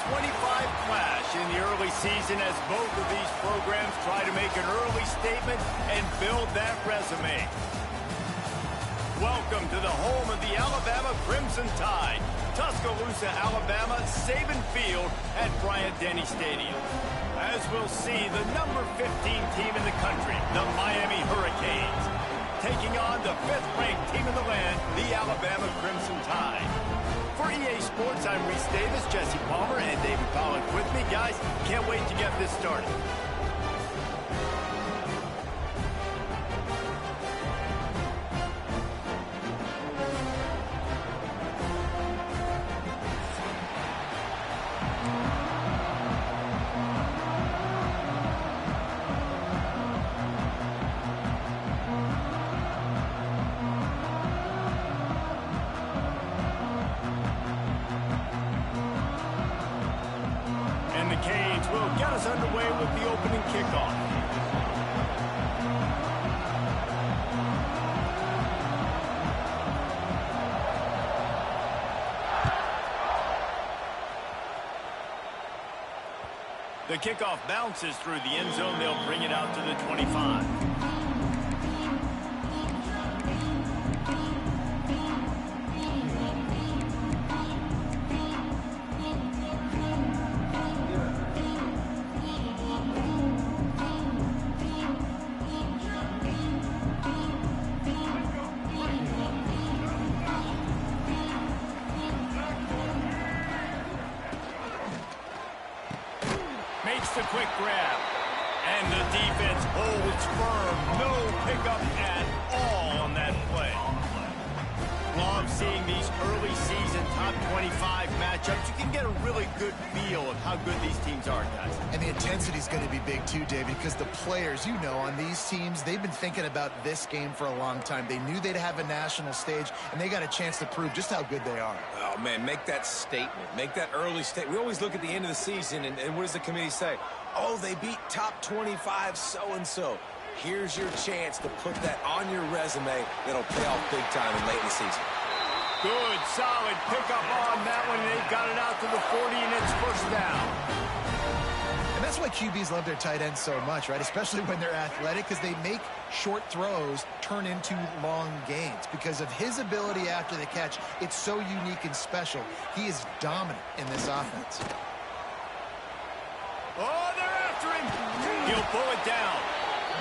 clash in the early season as both of these programs try to make an early statement and build that resume. Welcome to the home of the Alabama Crimson Tide, Tuscaloosa, Alabama, Saban Field at Bryant-Denny Stadium. As we'll see, the number 15 team in the country, the Miami Hurricanes, taking on the 5th-ranked team in the land, the Alabama Crimson Tide. For EA Sports, I'm Reese Davis, Jesse Palmer, and David Pollock with me. Guys, can't wait to get this started. Will get us underway with the opening kickoff. The kickoff bounces through the end zone. They'll bring it out to the 25. Makes the quick grab, and the defense holds firm. No pickup at all on that play. Love seeing these early season top 25 matchups. You can get a really good feel of how good these teams are, guys. And the intensity is going to be big too, David, because the players, you know, on these teams, they've been thinking about this game for a long time. They knew they'd have a national stage, and they got a chance to prove just how good they are. Oh, man, make that statement. Make that early statement. We always look at the end of the season, and what does the committee say? Oh, they beat top 25 so-and-so. Here's your chance to put that on your resume that'll pay off big time in late in the season. Good, solid pickup on that one. They've got it out to the 40, and it's first down. And that's why QBs love their tight ends so much, right? Especially when they're athletic, because they make short throws turn into long gains. Because of his ability after the catch, it's so unique and special. He is dominant in this offense. Oh, they're after him. He'll pull it down.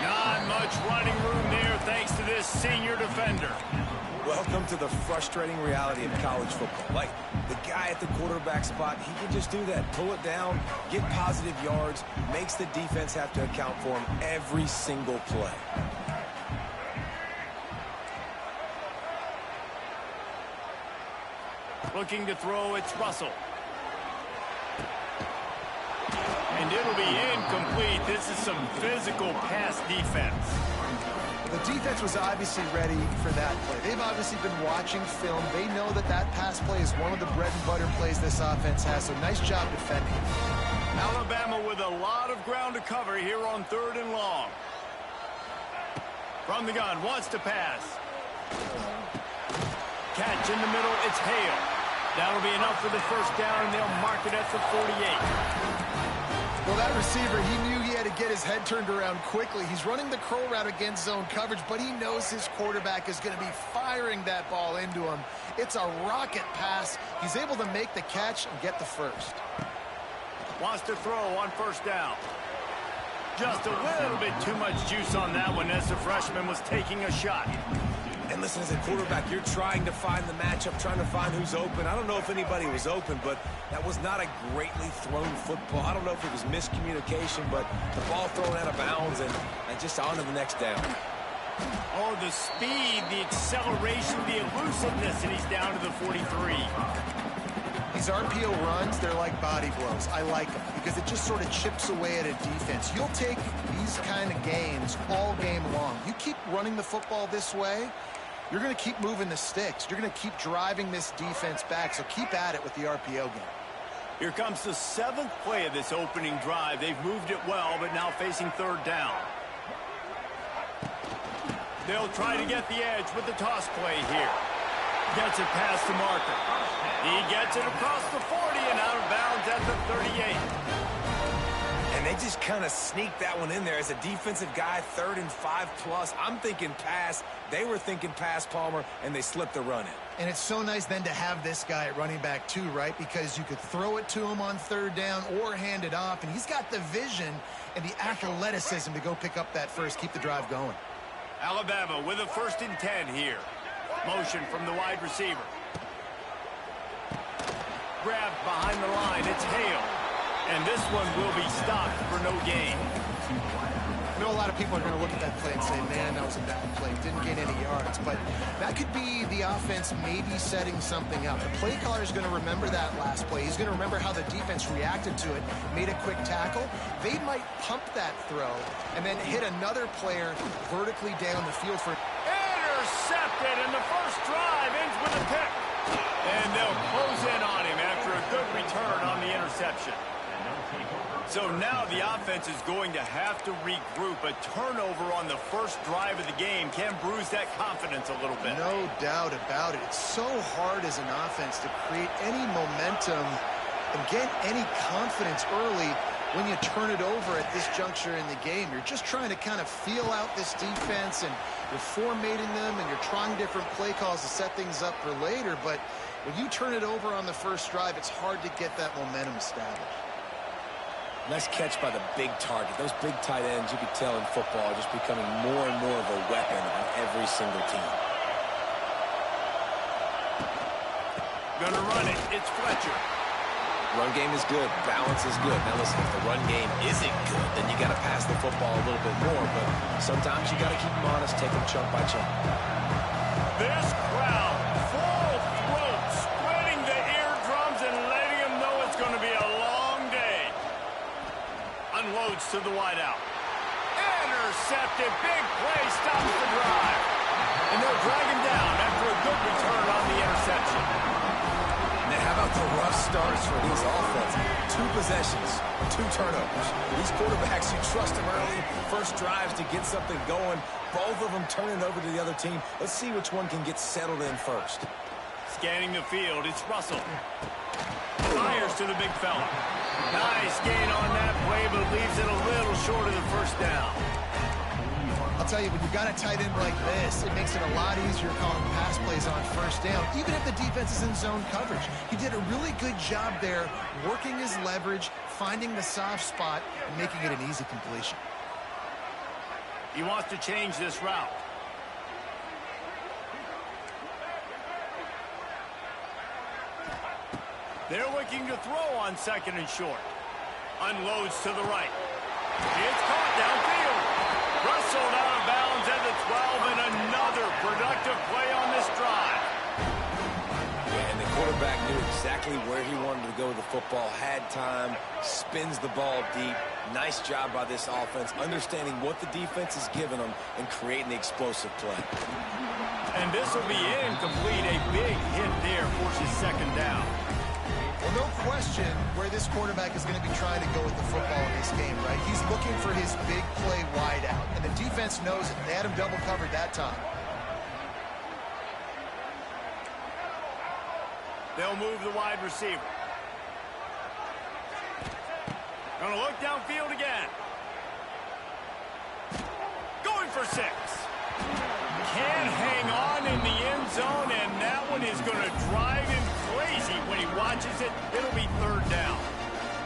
Not much running room there thanks to this senior defender. Welcome to the frustrating reality of college football. Like, the guy at the quarterback spot, he can just do that. Pull it down, get positive yards, makes the defense have to account for him every single play. Looking to throw, it's Russell. And it'll be incomplete. This is some physical pass defense. The defense was obviously ready for that play. They've obviously been watching film. They know that that pass play is one of the bread and butter plays this offense has, so nice job defending. Alabama with a lot of ground to cover here on 3rd and long. From the gun, wants to pass. Catch in the middle, it's Hale. That'll be enough for the first down, and they'll mark it at the 48. Well, that receiver, he knew he had to get his head turned around quickly. He's running the curl route against zone coverage, but he knows his quarterback is going to be firing that ball into him. It's a rocket pass. He's able to make the catch and get the first. Wants to throw on first down. Just a little bit too much juice on that one as the freshman was taking a shot. And listen, as a quarterback, you're trying to find the matchup, trying to find who's open. I don't know if anybody was open, but that was not a greatly thrown football. I don't know if it was miscommunication, but the ball thrown out of bounds and just on to the next down. Oh, the speed, the acceleration, the elusiveness, and he's down to the 43. These RPO runs, they're like body blows. I like them because it just sort of chips away at a defense. You'll take these kind of games all game long. You keep running the football this way, you're going to keep moving the sticks. You're going to keep driving this defense back, so keep at it with the RPO game. Here comes the 7th play of this opening drive. They've moved it well, but now facing 3rd down. They'll try to get the edge with the toss play here. Gets it past the marker. He gets it across the 40 and out of of bounds at the 38. And they just kind of sneaked that one in there. As a defensive guy, 3rd and 5+. I'm thinking pass. They were thinking pass, Palmer, and they slipped the run in. And it's so nice then to have this guy at running back too, right? Because you could throw it to him on 3rd down or hand it off. And he's got the vision and the athleticism to go pick up that first, keep the drive going. Alabama with a 1st and 10 here. Motion from the wide receiver. Grabbed behind the line. It's Hale. And this one will be stopped for no gain. I know a lot of people are going to look at that play and say, man, that was a bad play. Didn't gain any yards. But that could be the offense maybe setting something up. The play caller is going to remember that last play. He's going to remember how the defense reacted to it, made a quick tackle. They might pump that throw and then hit another player vertically down the field for... Intercepted, and the first drive ends with a pick. And they'll close in on him after a good return on the interception. So now the offense is going to have to regroup. A turnover on the first drive of the game can bruise that confidence a little bit. No doubt about it. It's so hard as an offense to create any momentum and get any confidence early when you turn it over at this juncture in the game. You're just trying to kind of feel out this defense, and you're formatting them, and you're trying different play calls to set things up for later. But when you turn it over on the first drive, it's hard to get that momentum established. Nice catch by the big target. Those big tight ends, you could tell in football, are just becoming more and more of a weapon on every single team. Gonna run it. It's Fletcher. Run game is good. Balance is good. Now listen, if the run game isn't good, then you got to pass the football a little bit more. But sometimes you got to keep them honest, take them chunk by chunk. This crowd, full throat, spreading the eardrums and letting them know it's going to be a long day. Unloads to the wideout. Intercepted. Big play. Stops the drive. And they'll drag him down after a good return on the interception. Now, how about the rough starts for this offense? 2 possessions, 2 turnovers. These quarterbacks, you trust them early, first drives to get something going. Both of them turning over to the other team. Let's see which one can get settled in first. Scanning the field, it's Russell. Fires to the big fella. Nice gain on that play, but leaves it a little short of the first down. I'll tell you, when you got a tight end like this, it makes it a lot easier calling pass plays on first down, even if the defense is in zone coverage. He did a really good job there, working his leverage, finding the soft spot, and making it an easy completion. He wants to change this route. They're looking to throw on 2nd and short. Unloads to the right. It's caught downfield. Wrestled out of bounds at the 12, and another productive play on this drive. Yeah, and the quarterback knew exactly where he wanted to go with the football, had time, spins the ball deep. Nice job by this offense, understanding what the defense is giving them and creating the explosive play. And this will be incomplete. A big hit there forces 2nd down. Well, no question where this quarterback is going to be trying to go with the football in this game, right? He's looking for his big play wide out, and the defense knows it. They had him double covered that time. They'll move the wide receiver. Gonna look downfield again. Going for 6. Can't hang on in the end zone, and that one is going to drive him crazy when he watches it. It'll be 3rd down.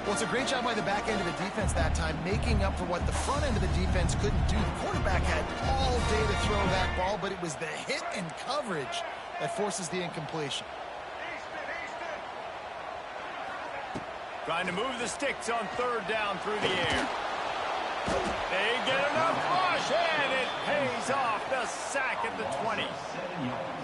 Well, it's a great job by the back end of the defense that time, making up for what the front end of the defense couldn't do. The quarterback had all day to throw that ball, but it was the hit and coverage that forces the incompletion. Trying to move the sticks on 3rd down through the air. They get enough push, and it pays off. The sack at the 20.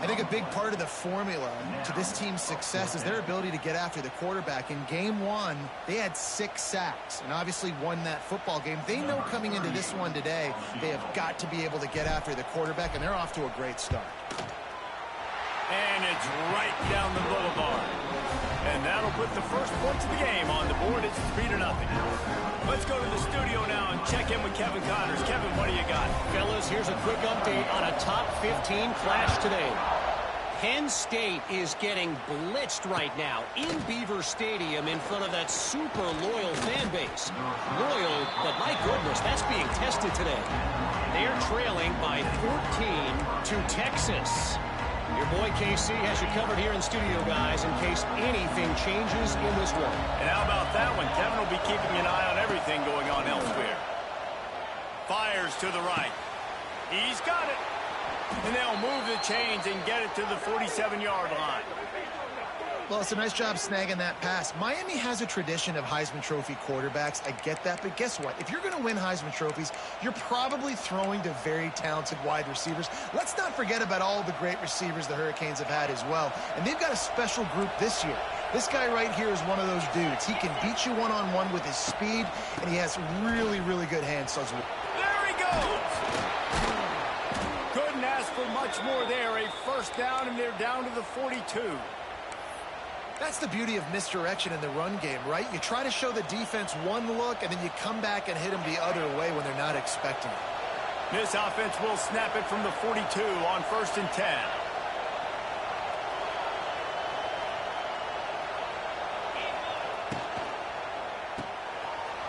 I think a big part of the formula to this team's success is their ability to get after the quarterback. In game 1, they had 6 sacks and obviously won that football game. They know coming into this one today, they have got to be able to get after the quarterback, and they're off to a great start. And it's right down the boulevard. And that'll put the first points of the game on the board. It's 3-0. Let's go to the studio now and check in with Kevin Connors. Kevin, what do you got? Fellas, here's a quick update on a top 15 clash today. Penn State is getting blitzed right now in Beaver Stadium in front of that super loyal fan base. Loyal, but my goodness, that's being tested today. They're trailing by 14 to Texas. Your boy KC has you covered here in studio, guys, in case anything changes in this one. And how about that one? Kevin will be keeping an eye on everything going on elsewhere. Fires to the right. He's got it. And they'll move the chains and get it to the 47-yard line. Well, it's a nice job snagging that pass. Miami has a tradition of Heisman Trophy quarterbacks. I get that, but guess what? If you're going to win Heisman Trophies, you're probably throwing to very talented wide receivers. Let's not forget about all the great receivers the Hurricanes have had as well. And they've got a special group this year. This guy right here is one of those dudes. He can beat you one-on-one with his speed, and he has really, really good hands. So there he goes! Couldn't ask for much more there. A first down, and they're down to the 42. That's the beauty of misdirection in the run game, right? You try to show the defense one look, and then you come back and hit them the other way when they're not expecting it. This offense will snap it from the 42 on 1st and 10.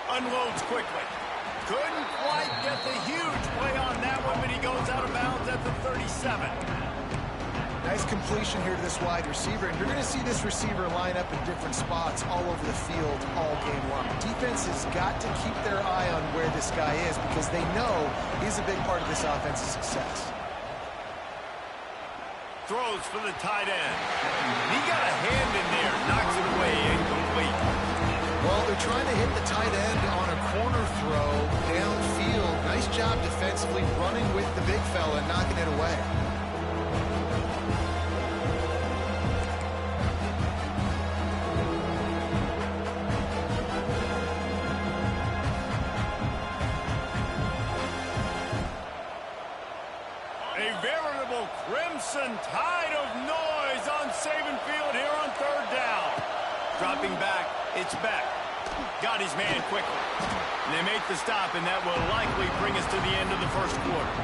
Unloads quickly. Couldn't quite get the huge play on that one, but he goes out of bounds at the 37. Nice completion here to this wide receiver, and you're going to see this receiver line up in different spots all over the field all game long. Defense has got to keep their eye on where this guy is because they know he's a big part of this offense's success. Throws for the tight end. He got a hand in there, knocks it away, incomplete. Well, they're trying to hit the tight end on a corner throw downfield. Nice job defensively running with the big fella and knocking it away. A veritable crimson tide of noise on Saban Field here on 3rd down. Dropping back, it's Beck. Got his man quickly. And they make the stop, and that will likely bring us to the end of the first quarter.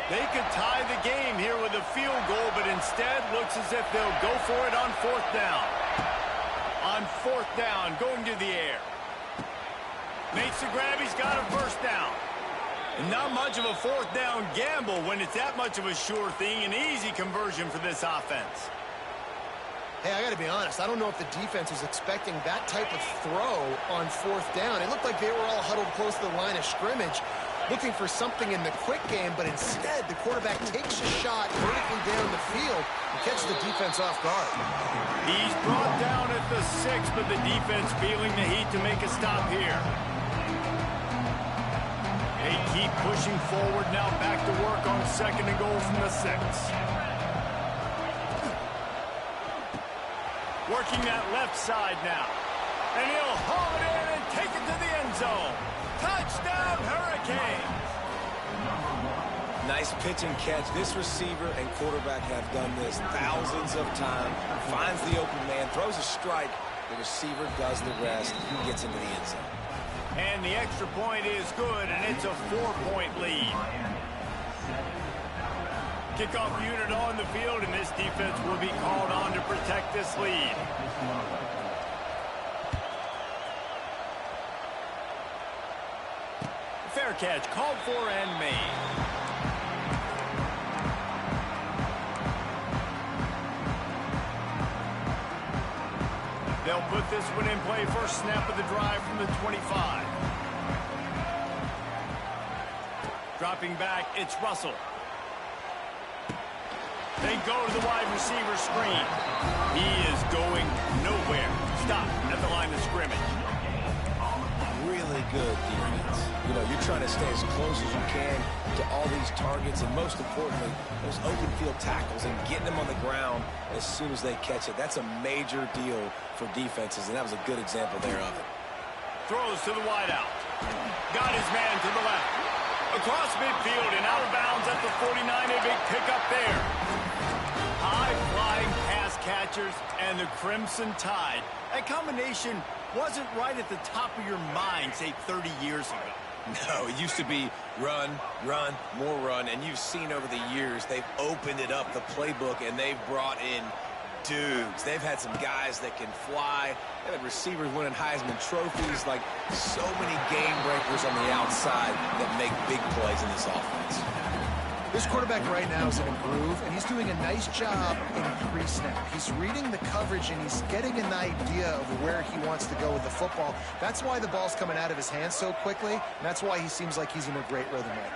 They could tie the game here with a field goal, but instead looks as if they'll go for it on 4th down. On 4th down, going to the air. Makes the grab, he's got a first down. And not much of a 4th down gamble when it's that much of a sure thing, an easy conversion for this offense. Hey, I got to be honest. I don't know if the defense was expecting that type of throw on 4th down. It looked like they were all huddled close to the line of scrimmage, looking for something in the quick game, but instead the quarterback takes a shot vertically down the field and catches the defense off guard. He's brought down at the 6, but the defense feeling the heat to make a stop here. They keep pushing forward now, back to work on 2nd and goal from the 6. Working that left side now. And he'll haul it in and take it to the end zone. Touchdown, Hurricanes! Nice pitch and catch. This receiver and quarterback have done this thousands of times. Finds the open man, throws a strike. The receiver does the rest, gets into the end zone. And the extra point is good, and it's a 4-point lead. Kickoff unit on the field, and this defense will be called on to protect this lead. Fair catch, called for and made. They'll put this one in play. First snap of the drive from the 25. Dropping back, it's Russell. They go to the wide receiver screen. He is going nowhere. Stop at the line of scrimmage. Really good defense. You know, you're trying to stay as close as you can to all these targets, and most importantly, those open field tackles and getting them on the ground as soon as they catch it. That's a major deal for defenses, and that was a good example there of it. Throws to the wideout. Got his man to the left. Across midfield and out of bounds at the 49. A big pickup there. bleachers and the Crimson Tide. That combination wasn't right at the top of your mind, say, 30 years ago. No, it used to be run, run, more run, and you've seen over the years they've opened it up, the playbook, and they've brought in dudes. They've had some guys that can fly. They've had receivers winning Heisman trophies, like so many game breakers on the outside that make big plays in this offense. This quarterback right now is in a groove, and he's doing a nice job in pre-snap. He's reading the coverage, and he's getting an idea of where he wants to go with the football. That's why the ball's coming out of his hands so quickly, and that's why he seems like he's in a great rhythm right now.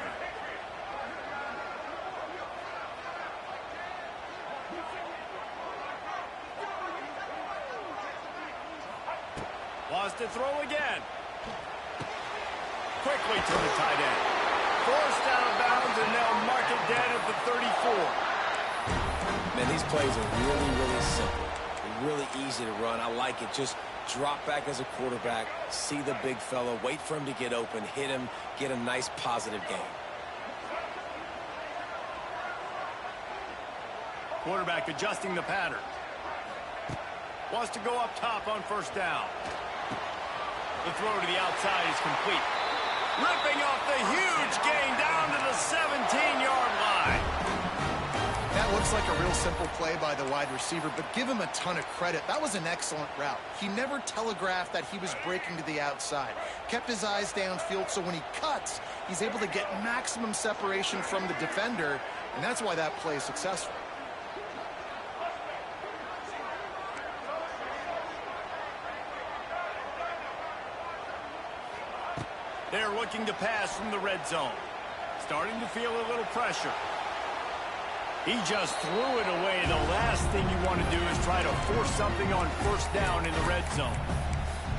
Wants to throw again. Quickly to the tight end. Forced out of bounds, and they'll mark it dead at the 34. Man, these plays are really, really simple. They're really easy to run. I like it. Just drop back as a quarterback, see the big fella, wait for him to get open, hit him, get a nice positive game. Quarterback adjusting the pattern. Wants to go up top on first down. The throw to the outside is complete. Ripping off the huge gain down to the 17-yard line. That looks like a real simple play by the wide receiver, but give him a ton of credit. That was an excellent route. He never telegraphed that he was breaking to the outside. Kept his eyes downfield, so when he cuts, he's able to get maximum separation from the defender, and that's why that play is successful. They're looking to pass from the red zone. Starting to feel a little pressure. He just threw it away. The last thing you want to do is try to force something on first down in the red zone.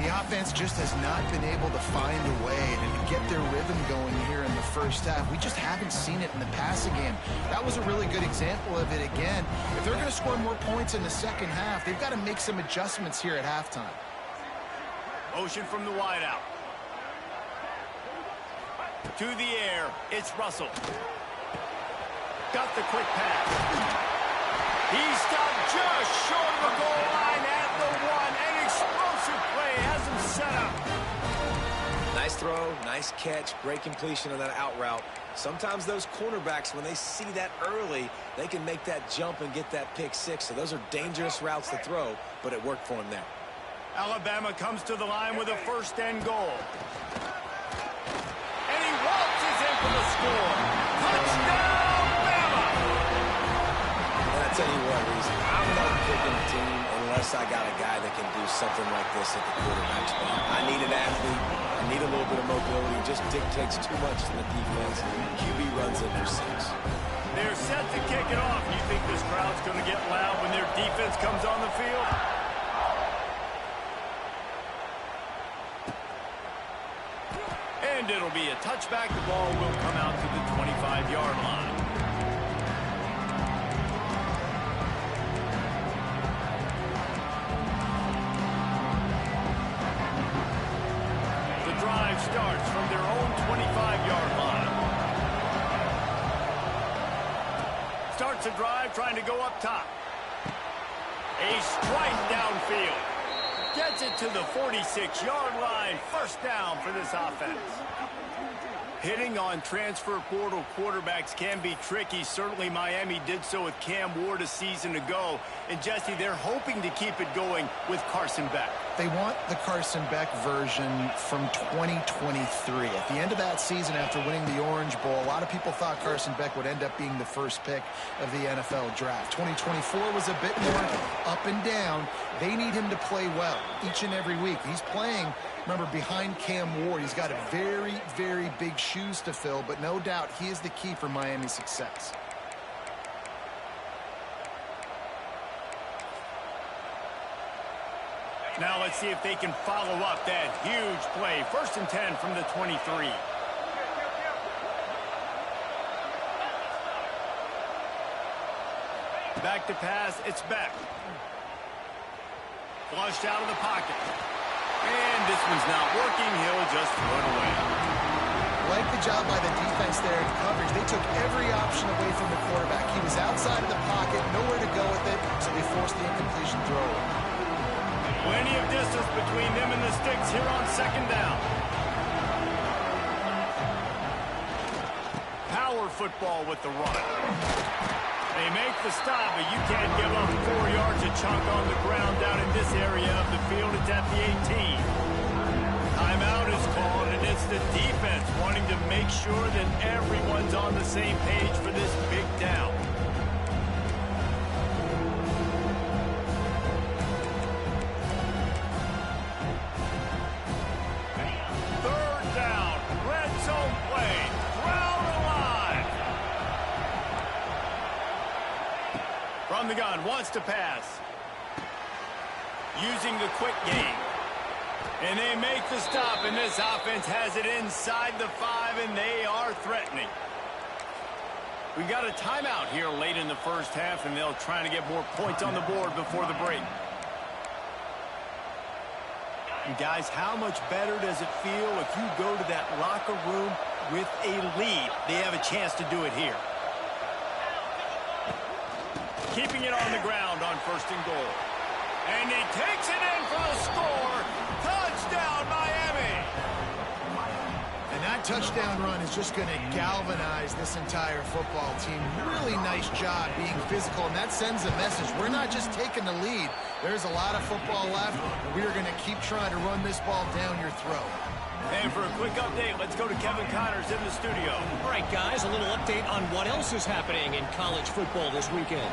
The offense just has not been able to find a way to get their rhythm going here in the first half. We just haven't seen it in the passing game. That was a really good example of it again. If they're going to score more points in the second half, they've got to make some adjustments here at halftime. Motion from the wideout. To the air, it's Russell. Got the quick pass. He stopped just short of the goal line at the 1. An explosive play has him set up. Nice throw, nice catch, great completion on that out route. Sometimes those cornerbacks, when they see that early, they can make that jump and get that pick six. So those are dangerous routes to throw, but it worked for him there. Alabama comes to the line with a first and goal. And he waltzes in for the score. Touchdown, Bama! And I tell you what, Reese, I'm not picking a team unless I got a guy that can do something like this at the quarterback spot. I need an athlete. I need a little bit of mobility. It just dictates too much in the defense. QB runs it for 6. They're set to kick it off. You think this crowd's going to get loud when their defense comes on the field? And it'll be a touchback. The ball will come out to the 25-yard line. The drive starts from their own 25-yard line. Starts a drive trying to go up top. A strike downfield. Gets it to the 46-yard line. First down for this offense. Hitting on transfer portal quarterbacks can be tricky. Certainly Miami did so with Cam Ward a season ago. And Jesse, they're hoping to keep it going with Carson Beck. They want the Carson Beck version from 2023. At the end of that season, after winning the Orange Bowl, a lot of people thought Carson Beck would end up being the first pick of the NFL draft. 2024 was a bit more up and down. They need him to play well each and every week. He's playing, remember, behind Cam Ward. He's got a very, very big shoes to fill, but no doubt he is the key for Miami's success. Now let's see if they can follow up that huge play. 1st and 10 from the 23. Back to pass, it's Beck. Flushed out of the pocket. And this one's not working. He'll just throw it away. Like the job by the defense there in coverage. They took every option away from the quarterback. He was outside of the pocket, nowhere to go with it, so they forced the incompletion throw. Plenty of distance between them and the sticks here on second down. Power football with the run. They make the stop, but you can't give up 4 yards a chunk on the ground down in this area of the field. It's at the 18. Timeout is called, and it's the defense wanting to make sure that everyone's on the same page for this big down. Third down, red zone play, crowd alive. From the gun, wants to pass. Using the quick game. And they make the stop, and this offense has it inside the 5, and they are threatening. We got a timeout here late in the first half, and they'll try to get more points on the board before the break. And guys, how much better does it feel if you go to that locker room with a lead? They have a chance to do it here. Keeping it on the ground on 1st and goal. And he takes it in for the score. Touchdown, Miami! And that touchdown run is just going to galvanize this entire football team. Really nice job being physical, and that sends a message. We're not just taking the lead. There's a lot of football left, and we are going to keep trying to run this ball down your throat. And for a quick update, let's go to Kevin Connors in the studio. All right, guys, a little update on what else is happening in college football this weekend.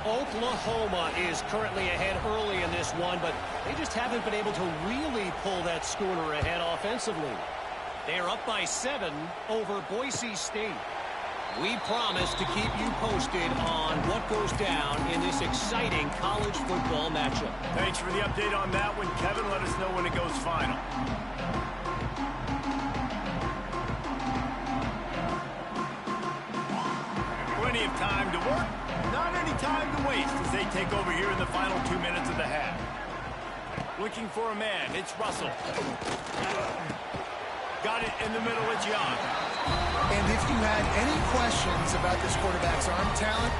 Oklahoma is currently ahead early in this one, but they just haven't been able to really pull that schooner ahead offensively. They're up by 7 over Boise State. We promise to keep you posted on what goes down in this exciting college football matchup. Thanks for the update on that one, Kevin. Let us know when it goes final. Plenty of time to work. Not any time to waste as they take over here in the final 2 minutes of the half. Looking for a man. It's Russell. Got it in the middle. It's Young. And if you had any questions about this quarterback's arm talent,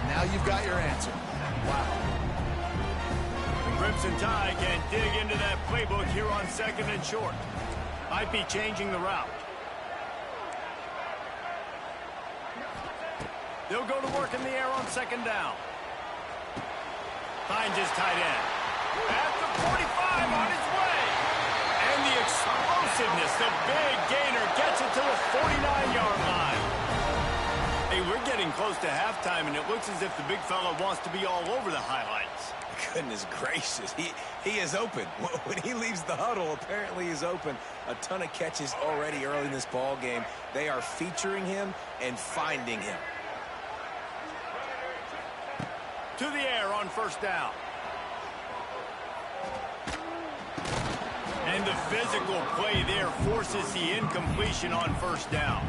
now you've got your answer. Wow. The Crimson Tide can dig into that playbook here on 2nd and short. Might be changing the route. They'll go to work in the air on 2nd down. Finds his tight end. At the 45 on his way. And the explosiveness, the big gainer gets it to the 49-yard line. Hey, we're getting close to halftime, and it looks as if the big fella wants to be all over the highlights. Goodness gracious, he is open. When he leaves the huddle, apparently he's open. A ton of catches already early in this ball game. They are featuring him and finding him. To the air on 1st down. And the physical play there forces the incompletion on 1st down.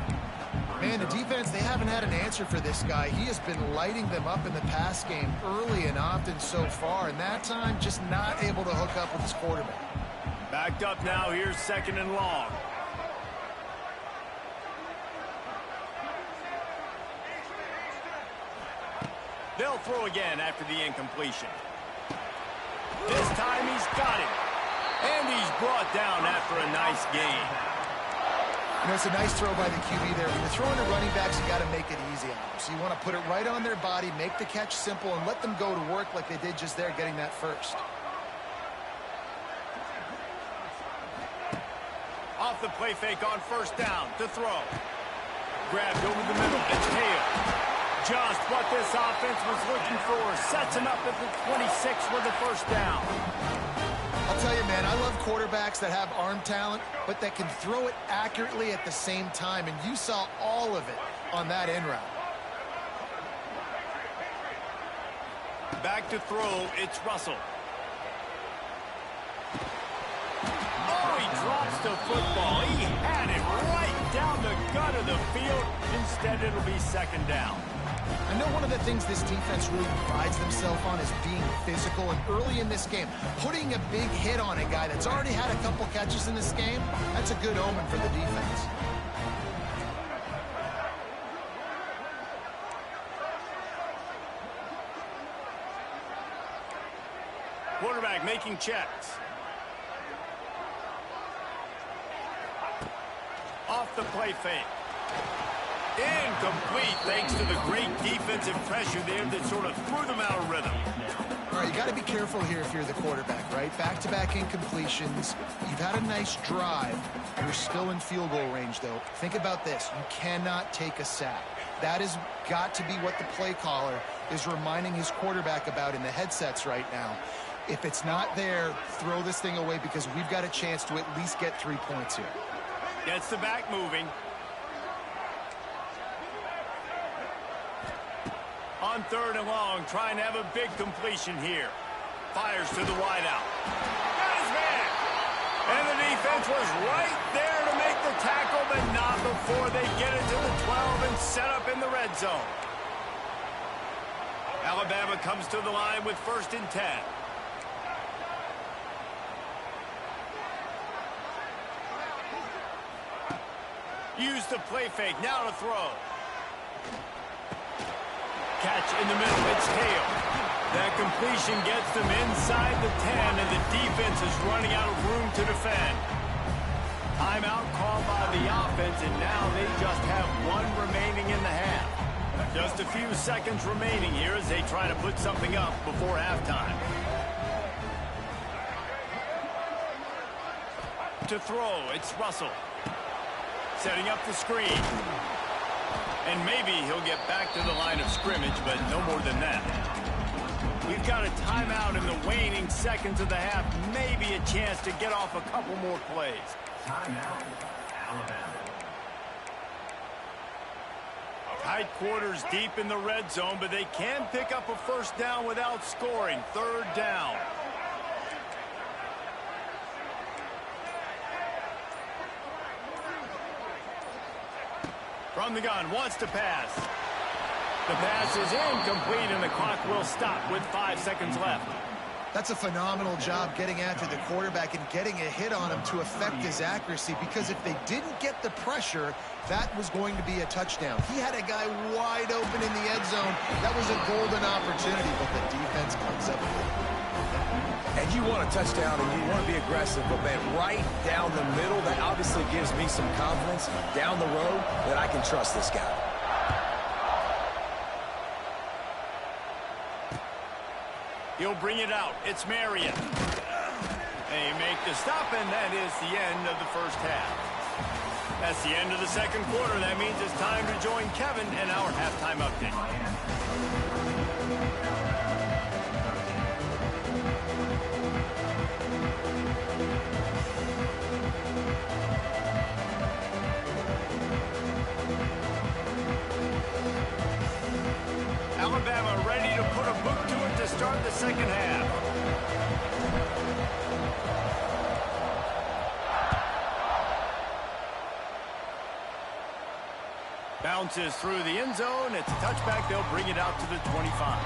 Man, the defense, they haven't had an answer for this guy. He has been lighting them up in the pass game early and often so far, and that time just not able to hook up with his quarterback. Backed up now, here's 2nd and long. They'll throw again after the incompletion. This time he's got it. And he's brought down after a nice gain. You know, it's a nice throw by the QB there. When you're throwing to running backs, you got to make it easy on them. So you want to put it right on their body, make the catch simple, and let them go to work like they did just there, getting that first. Off the play fake on 1st down to throw. Grabbed over the middle. It's Hale. Just what this offense was looking for. Sets him up at the 26 with the 1st down. I'll tell you, man, I love quarterbacks that have arm talent, but that can throw it accurately at the same time, and you saw all of it on that in route. Back to throw, it's Russell. Oh, he drops the football. He had it right down the gut of the field. Instead, it'll be 2nd down. I know one of the things this defense really prides themselves on is being physical, and early in this game, putting a big hit on a guy that's already had a couple catches in this game, that's a good omen for the defense. Quarterback making checks. Off the play fake. Incomplete thanks to the great defensive pressure there that sort of threw them out of rhythm. All right, you got to be careful here if you're the quarterback, right? Back-to-back incompletions. You've had a nice drive. You're still in field goal range, though. Think about this. You cannot take a sack. That has got to be what the play caller is reminding his quarterback about in the headsets right now. If it's not there, throw this thing away because we've got a chance to at least get 3 points here. Gets the back moving. On 3rd and long, trying to have a big completion here. Fires to the wideout. Got his man. And the defense was right there to make the tackle, but not before they get it to the 12 and set up in the red zone. Alabama comes to the line with 1st and 10. Use the play fake, now to throw. Catch in the middle, it's Hale. That completion gets them inside the 10, and the defense is running out of room to defend. Timeout called by the offense, and now they just have 1 remaining in the half. Just a few seconds remaining here as they try to put something up before halftime. To throw, it's Russell. Setting up the screen. And maybe he'll get back to the line of scrimmage, but no more than that. We've got a timeout in the waning seconds of the half. Maybe a chance to get off a couple more plays. Timeout, Alabama. Tight quarters deep in the red zone, but they can pick up a 1st down without scoring. 3rd down. From the gun, wants to pass. The pass is incomplete, and the clock will stop with 5 seconds left. That's a phenomenal job getting after the quarterback and getting a hit on him to affect his accuracy, because if they didn't get the pressure, that was going to be a touchdown. He had a guy wide open in the end zone. That was a golden opportunity, but the defense comes up with it. And you want a touchdown, and you want to be aggressive, but, man, right down the middle, that obviously gives me some confidence down the road that I can trust this guy. He'll bring it out. It's Marion. They make the stop, and that is the end of the 1st half. That's the end of the 2nd quarter. That means it's time to join Kevin and our halftime update. Alabama ready to put a book to it to start the 2nd half. Bounces through the end zone. It's a touchback. They'll bring it out to the 25.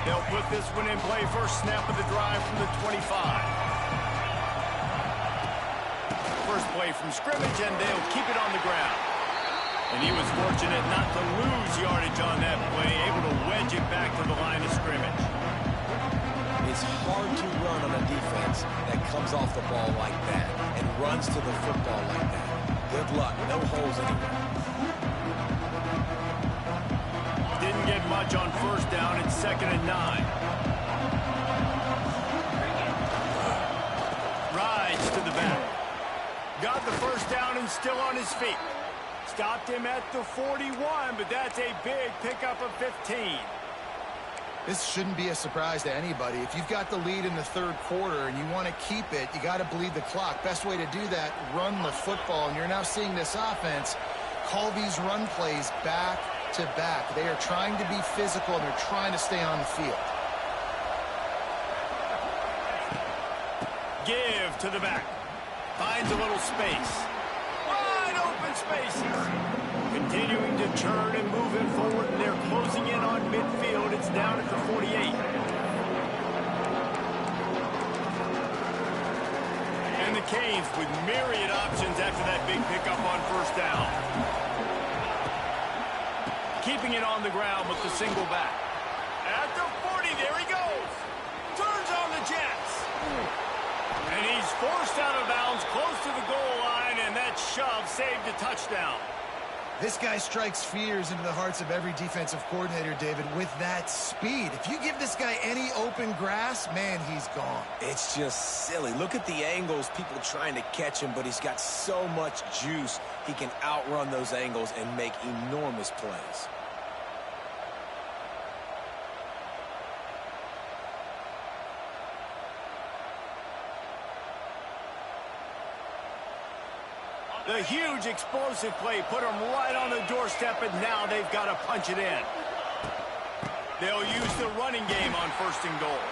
They'll put this one in play. 1st snap of the drive from the 25. First play from scrimmage, and they'll keep it on the ground. And he was fortunate not to lose yardage on that play, able to wedge it back to the line of scrimmage. It's hard to run on a defense that comes off the ball like that and runs to the football like that. Good luck. No holes anywhere. Didn't get much on 1st down. It's 2nd and 9. Rides to the back. Got the 1st down and still on his feet. Stopped him at the 41, but that's a big pickup of 15. This shouldn't be a surprise to anybody. If you've got the lead in the 3rd quarter and you want to keep it, you got to bleed the clock. Best way to do that, run the football. And you're now seeing this offense call these run plays back to back. They are trying to be physical, and they're trying to stay on the field. Give to the back. Finds a little space. Wide open spaces. Continuing to turn and move it forward. They're closing in on midfield. It's down at the 48. And the Canes with myriad options after that big pickup on first down. Keeping it on the ground with the single back. At the 40, there he goes. Turns on the Jets. And he's forced out of bounds close to the goal line, and that shove saved a touchdown. This guy strikes fears into the hearts of every defensive coordinator, David, with that speed. If you give this guy any open grass, man, he's gone. It's just silly. Look at the angles, people trying to catch him, but he's got so much juice. He can outrun those angles and make enormous plays. The huge explosive play put them right on the doorstep, and now they've got to punch it in. They'll use the running game on first and goal.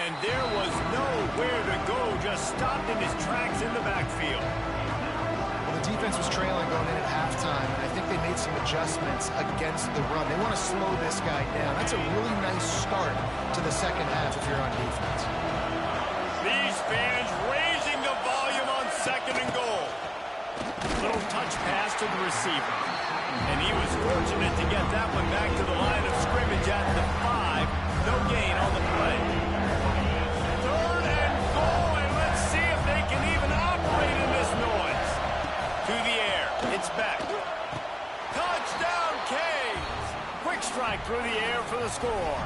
And there was nowhere to go, just stopped in his tracks in the backfield. Well, the defense was trailing going in at halftime, and I think they made some adjustments against the run. They want to slow this guy down. That's a really nice start to the second half if you're on defense. These fans raising the volume on second and goal. Little touch pass to the receiver. And he was fortunate to get that one back to the line of scrimmage at the 5. No gain on the play. Third and goal, and let's see if they can even operate in this noise. To the air. It's back. Touchdown, Canes! Quick strike through the air for the score.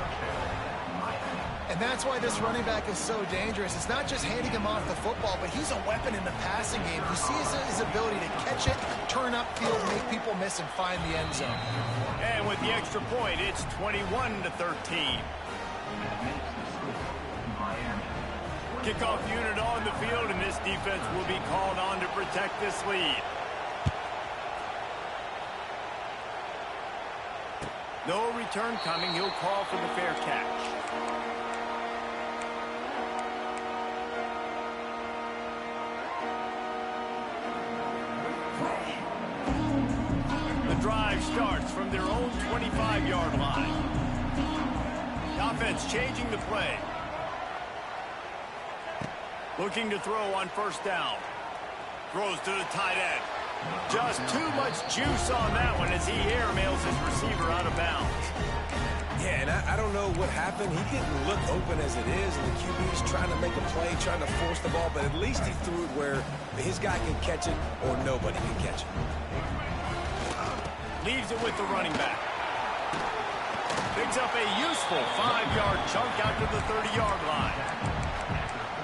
And that's why this running back is so dangerous. It's not just handing him off the football, but he's a weapon in the passing game. You see his ability to catch it, turn upfield, make people miss, and find the end zone. And with the extra point, it's 21-13. Kickoff unit on the field, and this defense will be called on to protect this lead. No return coming. He'll call for the fair catch. Drive starts from their own 25-yard line. The offense changing the play. Looking to throw on first down. Throws to the tight end. Just too much juice on that one as he airmails his receiver out of bounds. Yeah, and I don't know what happened. He didn't look open as it is, and the QB's trying to make a play, trying to force the ball, but at least he threw it where his guy can catch it or nobody can catch it. Leaves it with the running back. Picks up a useful 5-yard chunk out to the 30-yard line.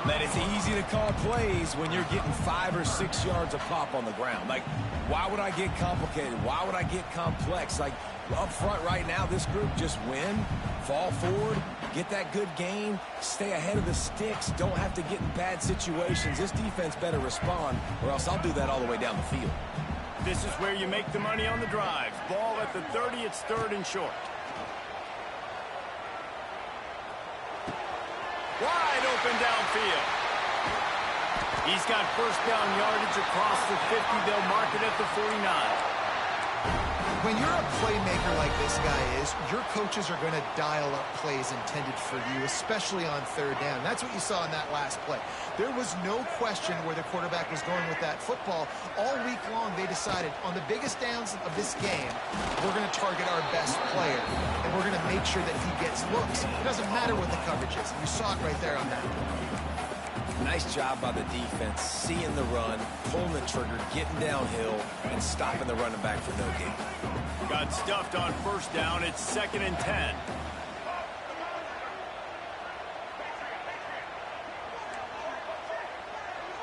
Man, it's easy to call plays when you're getting 5 or 6 yards a pop on the ground. Like, why would I get complicated? Why would I get complex? Like, up front right now, this group just win, fall forward, get that good gain, stay ahead of the sticks, don't have to get in bad situations. This defense better respond, or else I'll do that all the way down the field. This is where you make the money on the drive. Ball at the 30, it's third and short. Wide open downfield. He's got first down yardage across the 50. They'll mark it at the 49. When you're a playmaker like this guy is, your coaches are going to dial up plays intended for you, especially on third down. That's what you saw in that last play. There was no question where the quarterback was going with that football. All week long, they decided on the biggest downs of this game, we're going to target our best player, and we're going to make sure that he gets looks. It doesn't matter what the coverage is. You saw it right there on that. Nice job by the defense, seeing the run, pulling the trigger, getting downhill, and stopping the running back for no gain. Got stuffed on first down. It's 2nd and 10.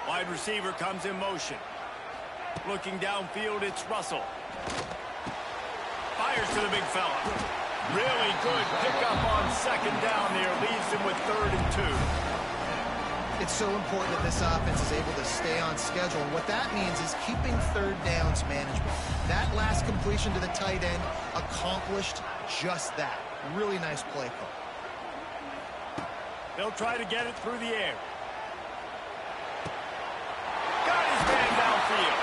Wide receiver comes in motion. Looking downfield, it's Russell. Fires to the big fella. Really good pickup on second down there. Leaves him with 3rd and 2. It's so important that this offense is able to stay on schedule. And what that means is keeping third downs manageable. That last completion to the tight end accomplished just that. Really nice play call. They'll try to get it through the air. Got his man downfield.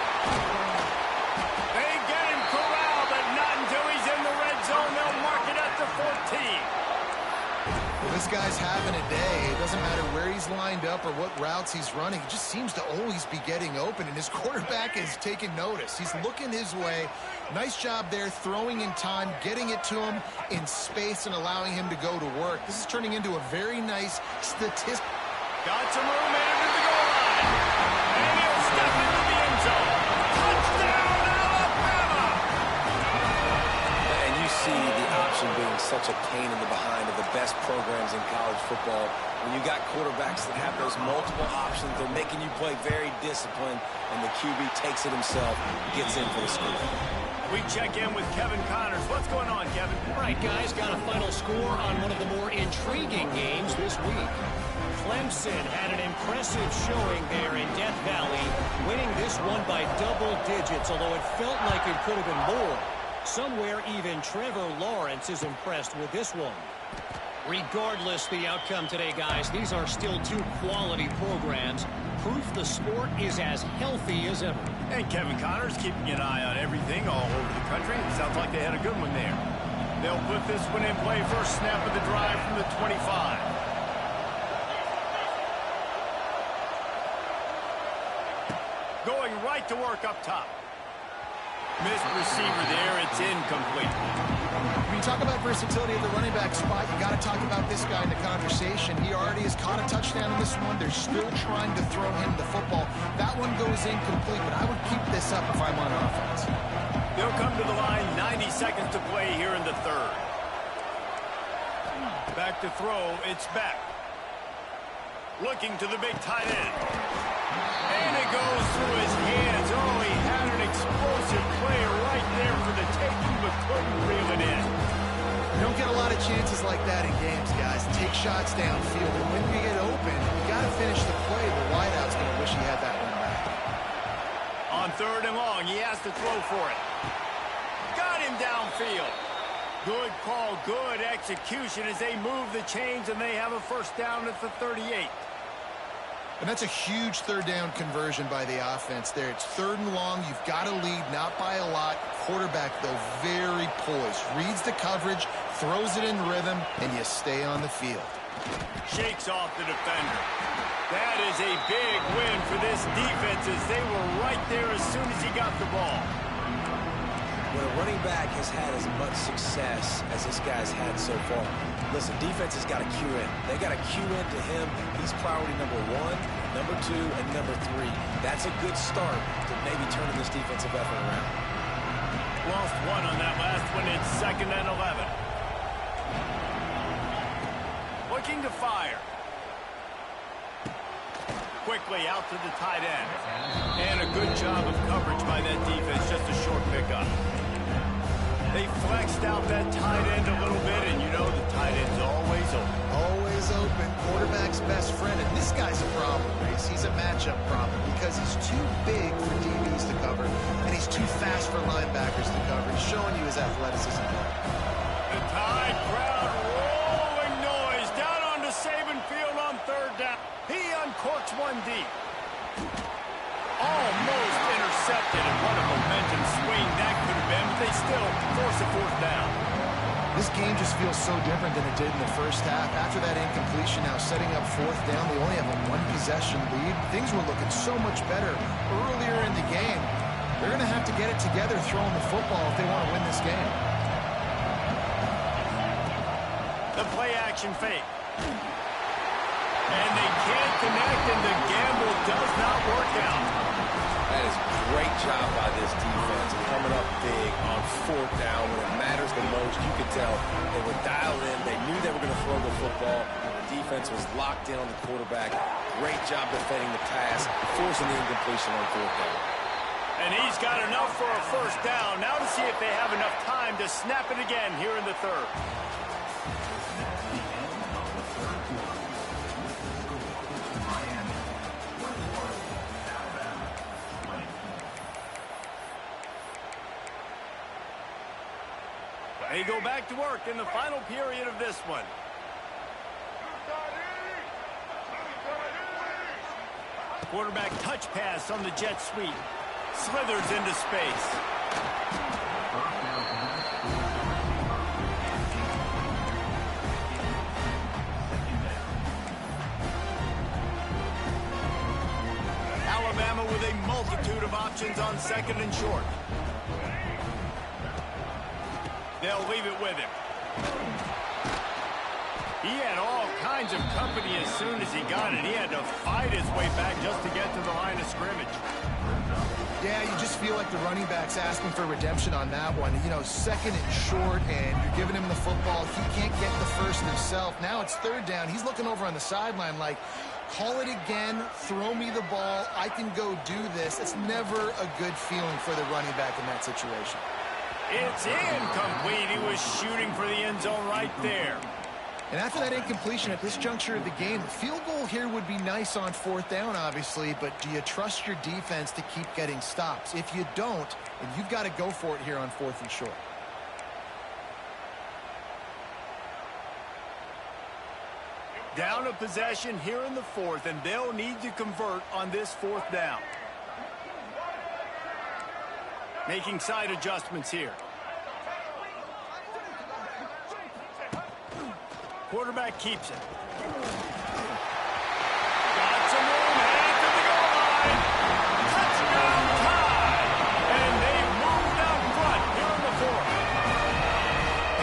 They get him corralled, but not until he's in the red zone. They'll mark it at the 14. Well, this guy's having a day. It doesn't matter where he's lined up or what routes he's running. He just seems to always be getting open, and his quarterback is taking notice. He's looking his way. Nice job there, throwing in time, getting it to him in space and allowing him to go to work. This is turning into a very nice statistic. Got some room into the goal line. And he'll step into the end zone. Touchdown, Alabama! And you see the option being such a pain in the behind of the best programs in college football. When you got quarterbacks that have those multiple options, they're making you play very disciplined, and the QB takes it himself, gets in for the score. We check in with Kevin Connors. What's going on, Kevin? All right, guys, got a final score on one of the more intriguing games this week. Clemson had an impressive showing there in Death Valley, winning this one by double digits, although it felt like it could have been more. Somewhere even Trevor Lawrence is impressed with this one. Regardless the outcome today, guys, these are still two quality programs. Proof the sport is as healthy as ever. And Kevin Connors keeping an eye on everything all over the country. Sounds like they had a good one there. They'll put this one in play. First snap of the drive from the 25. Going right to work up top. Missed receiver there. It's incomplete. When you talk about versatility at the running back spot, you got to talk about this guy in the conversation. He already has caught a touchdown in this one. They're still trying to throw him the football. That one goes incomplete, but I would keep this up if I'm on offense. They'll come to the line. 90 seconds to play here in the third. Back to throw. It's back. Looking to the big tight end. And it goes through his hands. Oh, he had an explosive play right there for the taking, but couldn't reel it in. You don't get a lot of chances like that in games, guys. Take shots downfield. And when you get open, you got to finish the play. The wideout's going to wish he had that one back. On third and long, he has to throw for it. Got him downfield. Good call, good execution as they move the chains, and they have a first down at the 38. And that's a huge third down conversion by the offense there. It's third and long. You've got to lead, not by a lot. Quarterback, though, very poised. Reads the coverage, throws it in rhythm, and you stay on the field. Shakes off the defender. That is a big win for this defense as they were right there as soon as he got the ball. When a running back has had as much success as this guy's had so far, listen, defense has got to cue in. They got to cue in to him. He's priority number 1, number 2, and number 3. That's a good start to maybe turning this defensive effort around. Lost one on that last one. It's 2nd and 11. Looking to fire. Quickly out to the tight end. And a good job of coverage by that defense. Just a short pickup. They flexed out that tight end a little bit, and you know the tight end's always open. Always open. Quarterback's best friend. And this guy's a problem, Reese. He's a matchup problem because he's too big for DBs to cover, and he's too fast for linebackers to cover. He's showing you his athleticism. The Tide crowd rolling noise down onto Saban Field on third down. He uncorks one deep. Almost intercepted, and what a momentum swing that could have been, but they still force a fourth down. This game just feels so different than it did in the first half. After that incompletion, now setting up fourth down, they only have a one-possession lead. Things were looking so much better earlier in the game. They're going to have to get it together throwing the football if they want to win this game. The play-action fake. And they can't connect, and the gamble does not work out. That is a great job by this defense coming up big on fourth down when it matters the most. You could tell they were dialed in. They knew they were going to throw the football. The defense was locked in on the quarterback. Great job defending the pass, forcing the incompletion on fourth down. And he's got enough for a first down. Now to see if they have enough time to snap it again here in the third. They go back to work in the final period of this one. Quarterback touch pass on the jet sweep. Slithers into space. Alabama with a multitude of options on second and short. They'll leave it with him. He had all kinds of company as soon as he got it. He had to fight his way back just to get to the line of scrimmage. Yeah, you just feel like the running back's asking for redemption on that one. You know, second and short, and you're giving him the football. He can't get the first himself. Now it's third down. He's looking over on the sideline like, call it again, throw me the ball, I can go do this. It's never a good feeling for the running back in that situation. It's incomplete. He was shooting for the end zone right there. And after that incompletion at this juncture of the game, the field goal here would be nice on fourth down, obviously, but do you trust your defense to keep getting stops? If you don't, then you've got to go for it here on fourth and short. Down a possession here in the fourth, and they'll need to convert on this fourth down. Making side adjustments here. Quarterback keeps it. Got some room, headed to the goal line. Touchdown time! And they moved out front here in the fourth.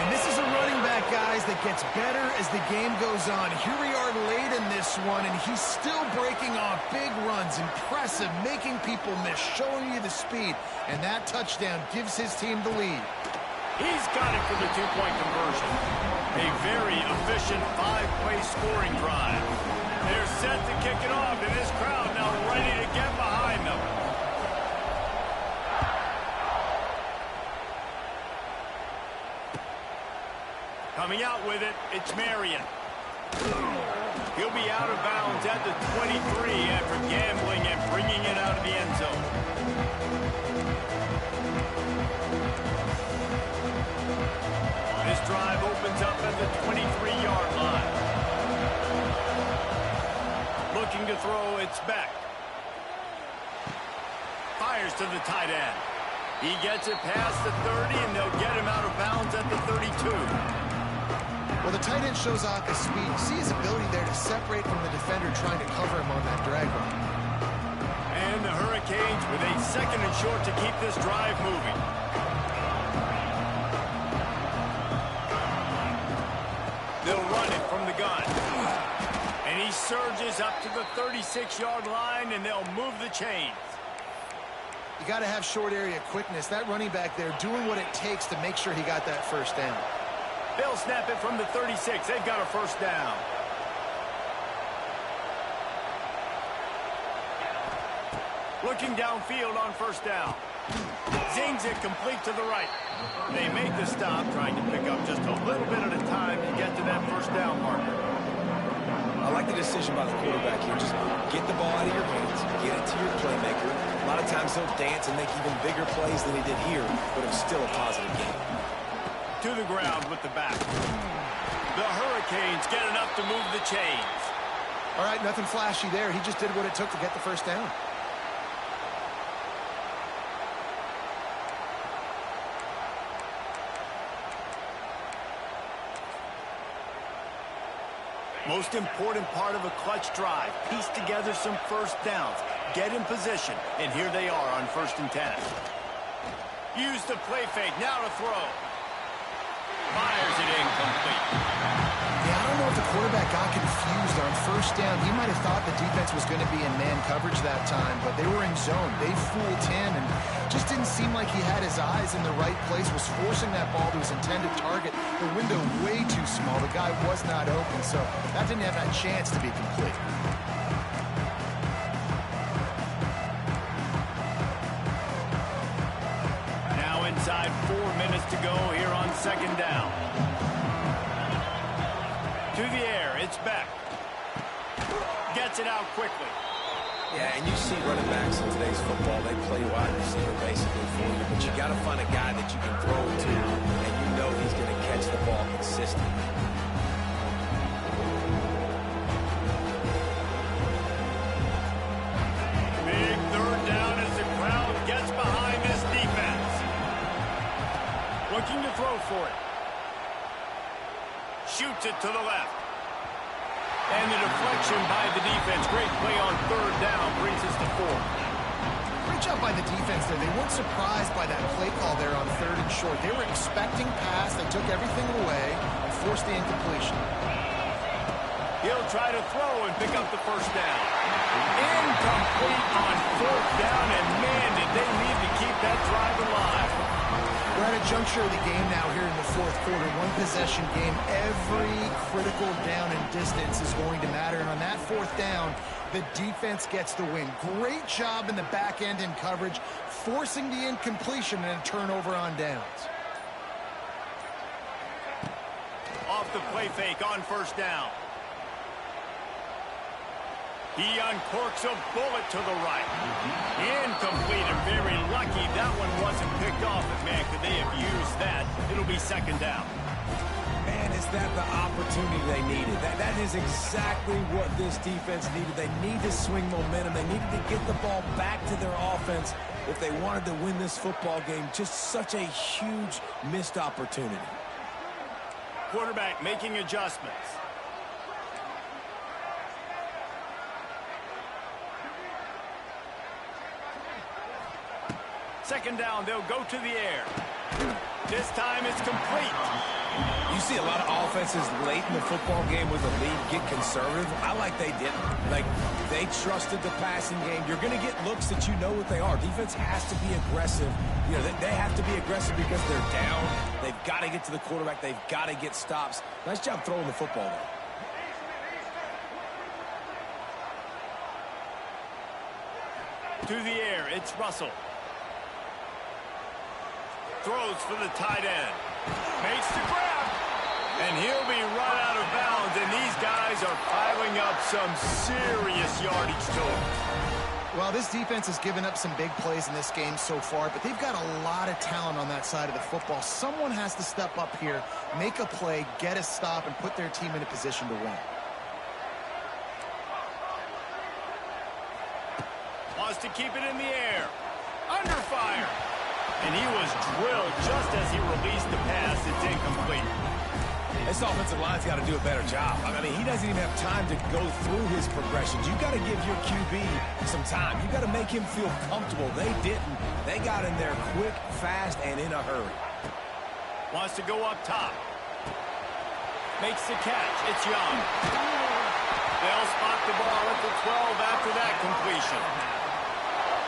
And this is a running back, guys, that gets better as the game goes on. Here we are late in this one, and he's still breaking off big runs. Impressive, making people miss, showing you the speed. And that touchdown gives his team the lead. He's got it for the two-point conversion. A very efficient five-play scoring drive. They're set to kick it off, and this crowd now ready to get behind them. Coming out with it, it's Marion. He'll be out of bounds at the 23 after gambling and bringing it out of the end zone. This drive opens up at the 23-yard line. Looking to throw, it's Beck. Fires to the tight end. He gets it past the 30, and they'll get him out of bounds at the 32. Well, the tight end shows off his speed. You see his ability there to separate from the defender trying to cover him on that drag run. And the Hurricanes with a second and short to keep this drive moving. They'll run it from the gun. And he surges up to the 36-yard line, and they'll move the chains. You got to have short area quickness. That running back there doing what it takes to make sure he got that first down. They'll snap it from the 36. They've got a first down. Looking downfield on first down. Zings it complete to the right. They make the stop, trying to pick up just a little bit at a time to get to that first down marker. I like the decision by the quarterback here. Just get the ball out of your hands, get it to your playmaker. A lot of times he'll dance and make even bigger plays than he did here, but it was still a positive game. To the ground with the back. The Hurricanes get enough to move the chains. All right, nothing flashy there. He just did what it took to get the first down. Most important part of a clutch drive. Piece together some first downs. Get in position. And here they are on 1st and 10. Use the play fake. Now to throw. Fires it incomplete. Yeah, I don't know if the quarterback got confused on first down. He might have thought the defense was going to be in man coverage that time, but they were in zone. They fooled him and just didn't seem like he had his eyes in the right place, was forcing that ball to his intended target. The window way too small. The guy was not open, so that didn't have that chance to be complete. Now inside 4 minutes to go here on second down. To the air, it's Beck. Gets it out quickly. Yeah, and you see running backs in today's football, they play wide receiver basically for you, but you got to find a guy that you can throw it to, and you know he's going to catch the ball consistently. Big third down as the crowd gets behind this defense. Looking to throw for it. Shoots it to the left. And the deflection by the defense. Great play on third down brings us to 4. Great job by the defense there. They weren't surprised by that play call there on 3rd and short. They were expecting pass. They took everything away and forced the incompletion. He'll try to throw and pick up the first down. Incomplete on 4th down, and man, did they need to keep that drive alive. We're at a juncture of the game now here in the 4th quarter. One possession game. Every critical down and distance is going to matter. And on that 4th down, the defense gets the win. Great job in the back end in coverage, forcing the incompletion and a turnover on downs. Off the play fake on 1st down. He uncorks a bullet to the right. Incomplete, and very lucky that one wasn't picked off. But man, could they have used that? It'll be 2nd down. Man, is that the opportunity they needed? That is exactly what this defense needed. They need to swing momentum. They needed to get the ball back to their offense if they wanted to win this football game. Just such a huge missed opportunity. Quarterback making adjustments. Second down, they'll go to the air. This time it's complete. You see a lot of offenses late in the football game with a lead get conservative. I like they didn't. Like, they trusted the passing game. You're going to get looks that you know what they are. Defense has to be aggressive. You know, they have to be aggressive because they're down. They've got to get to the quarterback. They've got to get stops. Nice job throwing the football, though. To the air, it's Russell. Throws for the tight end. Makes the grab. And he'll be run out of bounds. And these guys are piling up some serious yardage to him. Well, this defense has given up some big plays in this game so far, but they've got a lot of talent on that side of the football. Someone has to step up here, make a play, get a stop, and put their team in a position to win. Wants to keep it in the air. Under fire. And he was drilled just as he released the pass. It's incomplete. This offensive line's got to do a better job. I mean, he doesn't even have time to go through his progressions. You've got to give your QB some time. You've got to make him feel comfortable. They didn't. They got in there quick, fast, and in a hurry. Wants to go up top. Makes the catch. It's Young. They'll spot the ball at the 12 after that completion.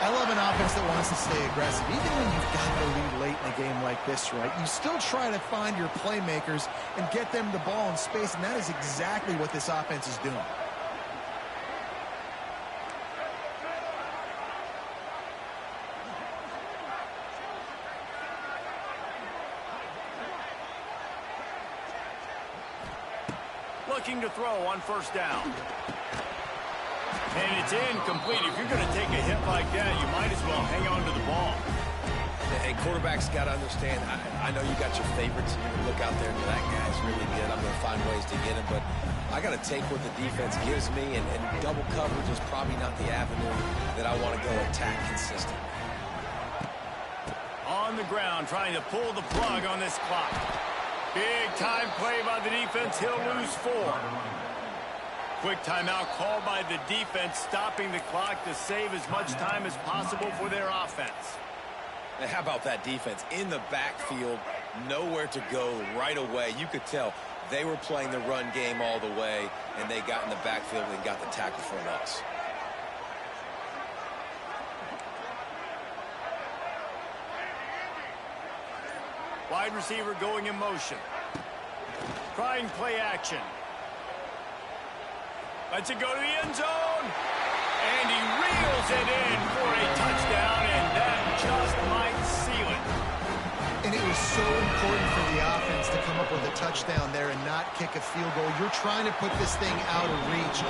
I love an offense that wants to stay aggressive. Even when you've got the lead late in a game like this, right, you still try to find your playmakers and get them the ball in space, and that is exactly what this offense is doing. Looking to throw on 1st down. And it's incomplete. If you're going to take a hit like that, you might as well hang on to the ball. Hey, quarterbacks got to understand, I know you got your favorites, and you're going to look out there and go, that guy's really good. I'm going to find ways to get him, but I got to take what the defense gives me, and double coverage is probably not the avenue that I want to go attack consistently. On the ground, trying to pull the plug on this clock. Big time play by the defense. He'll lose 4. Quick timeout called by the defense, stopping the clock to save as much time as possible for their offense. Now, how about that defense? In the backfield, nowhere to go right away. You could tell they were playing the run game all the way, and they got in the backfield and got the tackle for a loss. Wide receiver going in motion. Trying play action. Lets it go to the end zone. And he reels it in for a touchdown, and that just might seal it. And it was so important for the offense to come up with a touchdown there and not kick a field goal. You're trying to put this thing out of reach.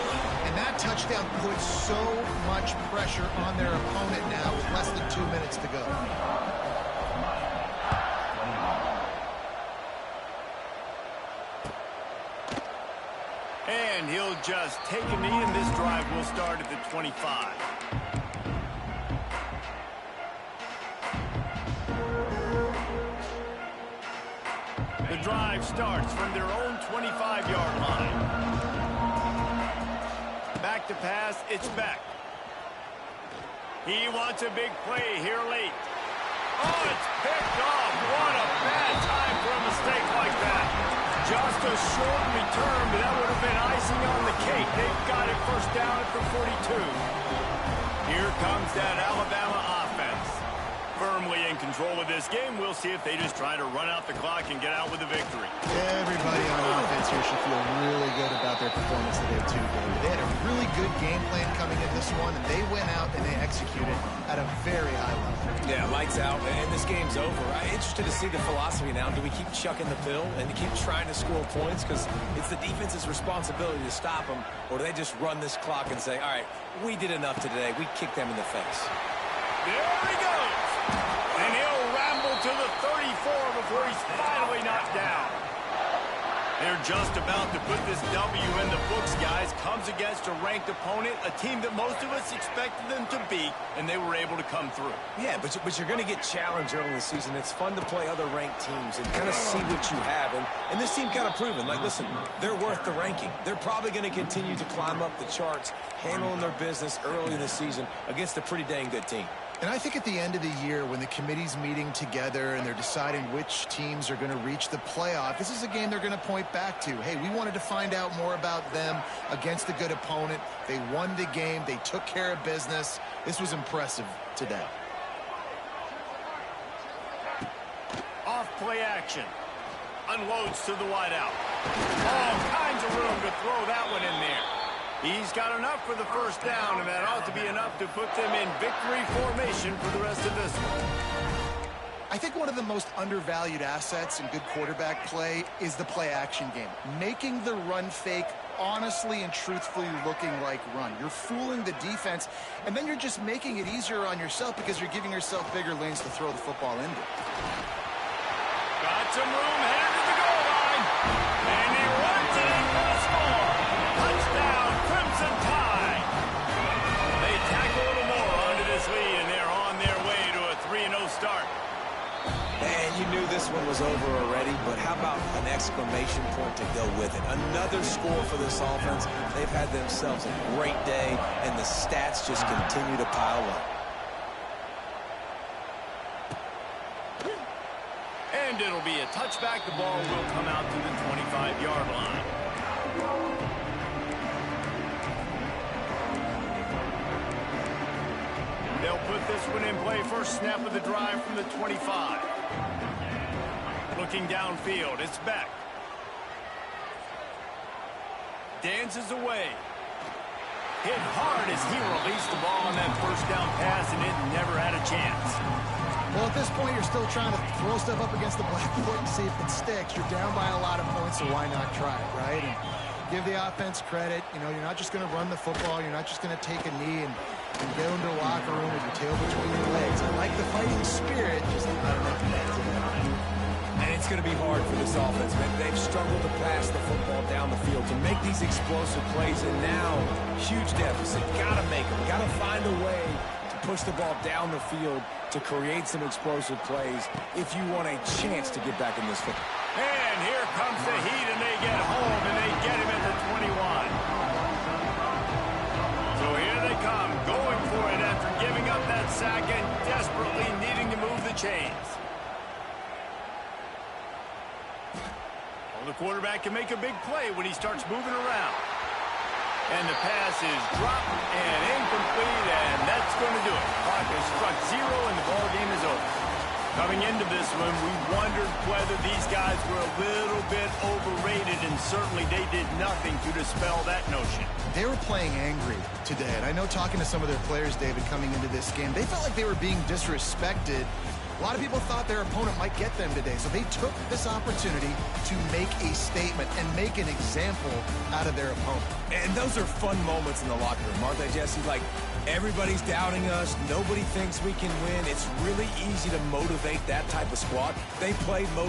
And that touchdown puts so much pressure on their opponent now with less than 2 minutes to go. And he'll just take a knee, and this drive will start at the 25. The drive starts from their own 25-yard line. to pass. It's Beck. He wants a big play here late. Oh, it's picked off. What a bad time for a mistake like that. Just a short return, but that would have been icing on the cake. They've got it first down at the 42. Here comes that Alabama offense. Firmly in control of this game. We'll see if they just try to run out the clock and get out with a victory. Everybody on offense here should feel really good about their performance today, too, David. They had a really good game plan coming in this one, and they went out and they executed at a very high level. Yeah, lights out, and this game's over. I'm interested to see the philosophy now. Do we keep chucking the pill and keep trying to score points? Because it's the defense's responsibility to stop them, or do they just run this clock and say, all right, we did enough today. We kicked them in the face. There he goes. And he'll ramble to the 34 before he's finally knocked down. They're just about to put this W in the books, guys. Comes against a ranked opponent, a team that most of us expected them to beat, and they were able to come through. Yeah, but you're going to get challenged early in the season. It's fun to play other ranked teams and kind of see what you have. And this team kind of proven, like, listen, they're worth the ranking. They're probably going to continue to climb up the charts, handling their business early in the season against a pretty dang good team. And I think at the end of the year, when the committee's meeting together and they're deciding which teams are going to reach the playoff, this is a game they're going to point back to. Hey, we wanted to find out more about them against a good opponent. They won the game. They took care of business. This was impressive today. Off play action. Unloads to the wideout. All kinds of room to throw that one in there. He's got enough for the first down, and that ought to be enough to put them in victory formation for the rest of this one. I think one of the most undervalued assets in good quarterback play is the play-action game. Making the run fake honestly and truthfully looking like run. You're fooling the defense, and then you're just making it easier on yourself because you're giving yourself bigger lanes to throw the football into. Got some room headed to the goal line, and he runs it in for the score. Touchdown, Crimson Tide. They tack a little more onto this lead, and they're on their way to a 3-0 start. And you knew this one was over already, but how about an exclamation point to go with it? Another score for this offense. They've had themselves a great day, and the stats just continue to pile up. And it'll be a touchback. The ball will come out to the 25-yard line. They'll put this one in play. First snap of the drive from the 25. Looking downfield, it's Beck. Dances away. Hit hard as he released the ball on that first down pass, and it never had a chance. Well, at this point, you're still trying to throw stuff up against the blackboard and see if it sticks. You're down by a lot of points, so why not try it, right? And give the offense credit. You know, you're not just going to run the football. You're not just going to take a knee and go into the locker room with your tail between your legs. I like the fighting spirit, just not enough to And it's going to be hard for this offense, man. They've struggled to pass the football down the field, to make these explosive plays, and now, huge deficit. Got to make them. Got to find a way to push the ball down the field to create some explosive plays if you want a chance to get back in this football. And here comes the heat, and they get home, and they get him at the 21. So here they come, going for it after giving up that sack and desperately needing to move the chains. Well, the quarterback can make a big play when he starts moving around. And the pass is dropped and incomplete, and that's going to do it. Clock has struck zero, and the ball game is over. Coming into this one, we wondered whether these guys were a little bit overrated, and certainly they did nothing to dispel that notion. They were playing angry today, and I know talking to some of their players, David, coming into this game, they felt like they were being disrespected. A lot of people thought their opponent might get them today, so they took this opportunity to make a statement and make an example out of their opponent. And those are fun moments in the locker room, aren't they, Jesse? Like, everybody's doubting us. Nobody thinks we can win. It's really easy to motivate that type of squad. They played